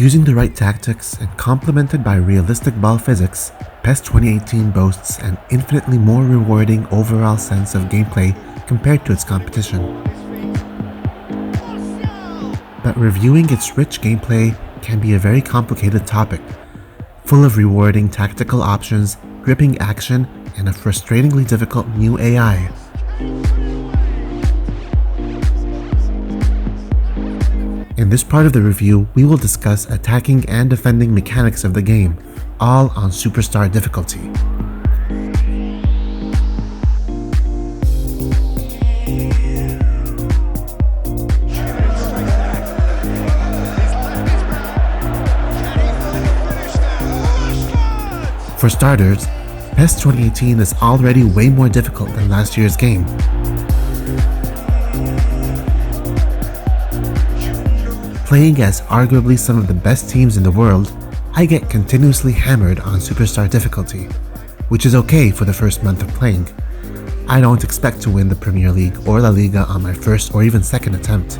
Using the right tactics and complemented by realistic ball physics, PES 2018 boasts an infinitely more rewarding overall sense of gameplay compared to its competition. But reviewing its rich gameplay can be a very complicated topic, full of rewarding tactical options, gripping action, and a frustratingly difficult new AI. In this part of the review, we will discuss attacking and defending mechanics of the game, all on Superstar difficulty. For starters, PES 2018 is already way more difficult than last year's game. Playing as arguably some of the best teams in the world, I get continuously hammered on Superstar difficulty, which is okay for the first month of playing. I don't expect to win the Premier League or La Liga on my first or even second attempt.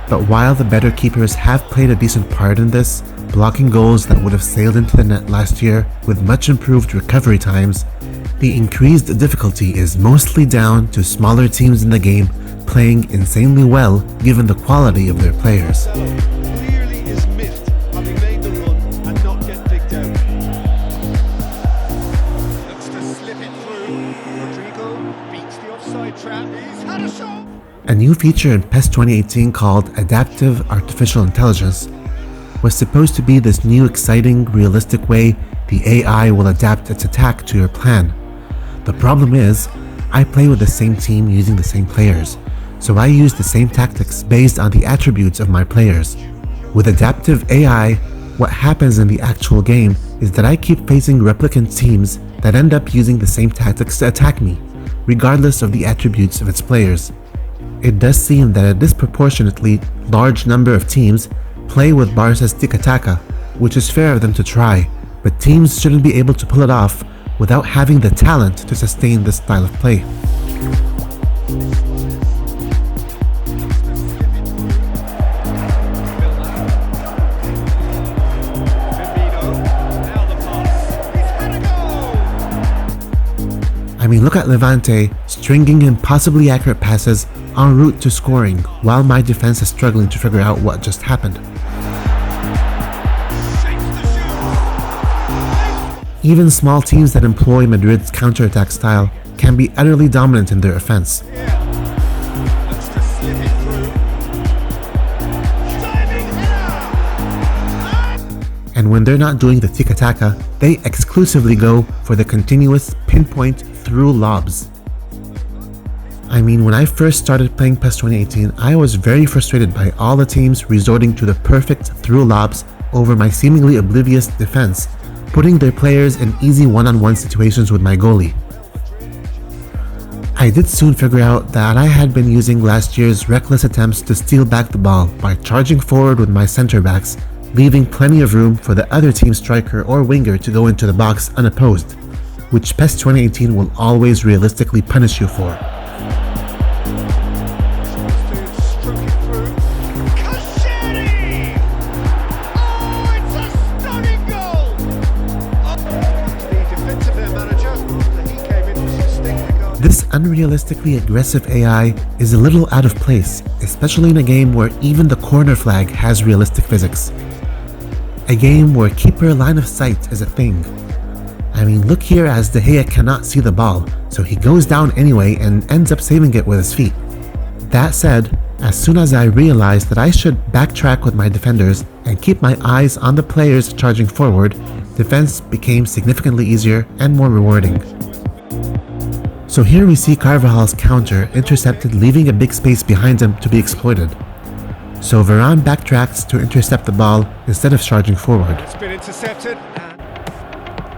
But while the better keepers have played a decent part in this, blocking goals that would have sailed into the net last year with much improved recovery times, the increased difficulty is mostly down to smaller teams in the game playing insanely well given the quality of their players. Clearly is miffed, having made the run and not get picked out. Looks to slip it through. Rodrigo beats the offside trap. He's had a shot. A new feature in PES 2018 called Adaptive Artificial Intelligence was supposed to be this new exciting, realistic way the AI will adapt its attack to your plan. The problem is, I play with the same team using the same players, so I use the same tactics based on the attributes of my players. With adaptive AI, what happens in the actual game is that I keep facing replicant teams that end up using the same tactics to attack me, regardless of the attributes of its players. It does seem that a disproportionately large number of teams play with Barca's tiki-taka, which is fair of them to try, but teams shouldn't be able to pull it off without having the talent to sustain this style of play. I mean, look at Levante stringing impossibly accurate passes en route to scoring while my defense is struggling to figure out what just happened. Even small teams that employ Madrid's counterattack style can be utterly dominant in their offense. And when they're not doing the tiki-taka, they exclusively go for the continuous pinpoint through lobs. I mean, when I first started playing PES 2018, I was very frustrated by all the teams resorting to the perfect through lobs over my seemingly oblivious defense, putting their players in easy one-on-one situations with my goalie. I did soon figure out that I had been using last year's reckless attempts to steal back the ball by charging forward with my center backs, leaving plenty of room for the other team's striker or winger to go into the box unopposed, which PES 2018 will always realistically punish you for. This unrealistically aggressive AI is a little out of place, especially in a game where even the corner flag has realistic physics. A game where keeper line of sight is a thing. I mean, look here as De Gea cannot see the ball, so he goes down anyway and ends up saving it with his feet. That said, as soon as I realized that I should backtrack with my defenders and keep my eyes on the players charging forward, defense became significantly easier and more rewarding. So here we see Carvajal's counter intercepted, leaving a big space behind him to be exploited. So Varane backtracks to intercept the ball instead of charging forward. It's been intercepted.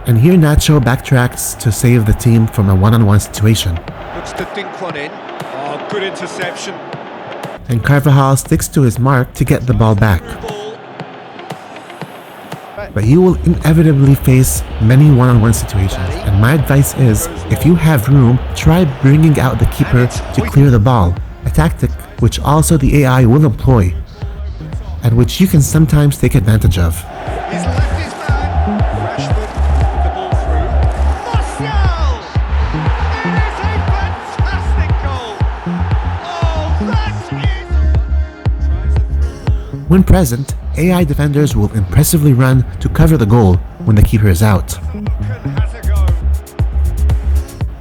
And here Nacho backtracks to save the team from a one-on-one situation. Looks to dink one in. Oh, good interception. And Carvajal sticks to his mark to get the ball back. but you will inevitably face many one-on-one situations, and my advice is, if you have room, try bringing out the keeper to clear the ball, a tactic which also the AI will employ, and which you can sometimes take advantage of. He's left his man. Rashford, the ball through. Martial! It is a fantastic goal. Oh, that is... When present, AI defenders will impressively run to cover the goal when the keeper is out. Has a go.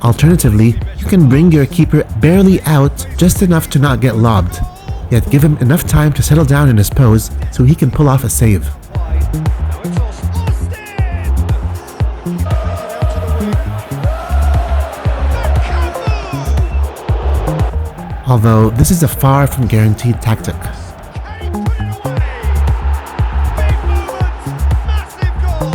Alternatively, you can bring your keeper barely out just enough to not get lobbed, yet give him enough time to settle down in his pose so he can pull off a save. Now it's Austin! Although this is a far from guaranteed tactic. Can he put it away? Big moment! Massive goal!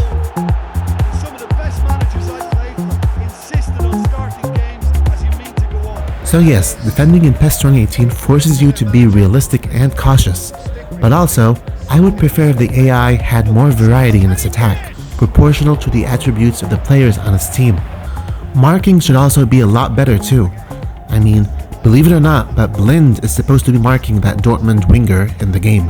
Some of the best managers I've played for insisted on starting games as you mean to go on. So yes, defending in PES 2018 forces you to be realistic and cautious, but also, I would prefer if the AI had more variety in its attack, proportional to the attributes of the players on its team. Marking should also be a lot better too. I mean, believe it or not, but Blind is supposed to be marking that Dortmund winger in the game.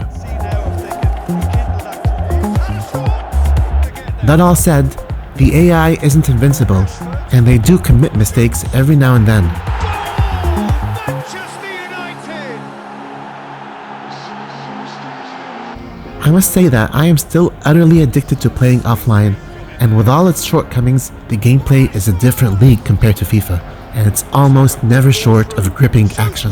That all said, the AI isn't invincible, and they do commit mistakes every now and then. Manchester United! I must say that I am still utterly addicted to playing offline, and with all its shortcomings, the gameplay is a different league compared to FIFA, and it's almost never short of gripping action.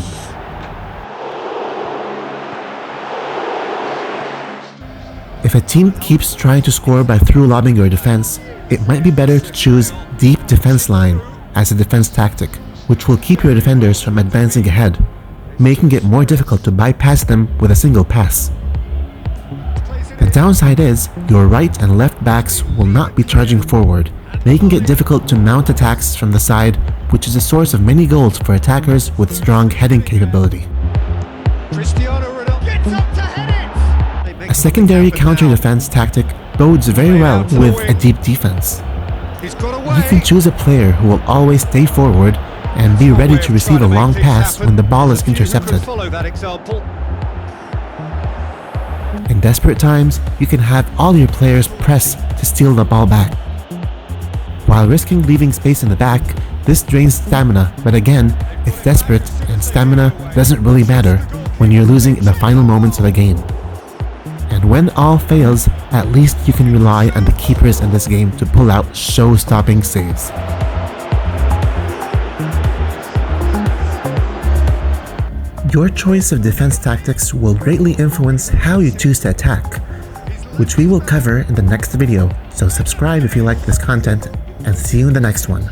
If a team keeps trying to score by through lobbing your defense, it might be better to choose deep defense line as a defense tactic, which will keep your defenders from advancing ahead, making it more difficult to bypass them with a single pass. The downside is, your right and left backs will not be charging forward, making it difficult to mount attacks from the side, which is a source of many goals for attackers with strong heading capability. Cristiano Ronaldo gets up to head it! A secondary counter-defense tactic bodes very well with a deep defense. He's got You away! can choose a player who will always stay forward and be ready to receive a long pass when the ball is intercepted. Follow that example. In desperate times, you can have all your players press to steal the ball back. While risking leaving space in the back, this drains stamina, but again, it's desperate and stamina doesn't really matter when you're losing in the final moments of a game. And when all fails, at least you can rely on the keepers in this game to pull out show-stopping saves. Your choice of defense tactics will greatly influence how you choose to attack, which we will cover in the next video, so subscribe if you like this content, and see you in the next one.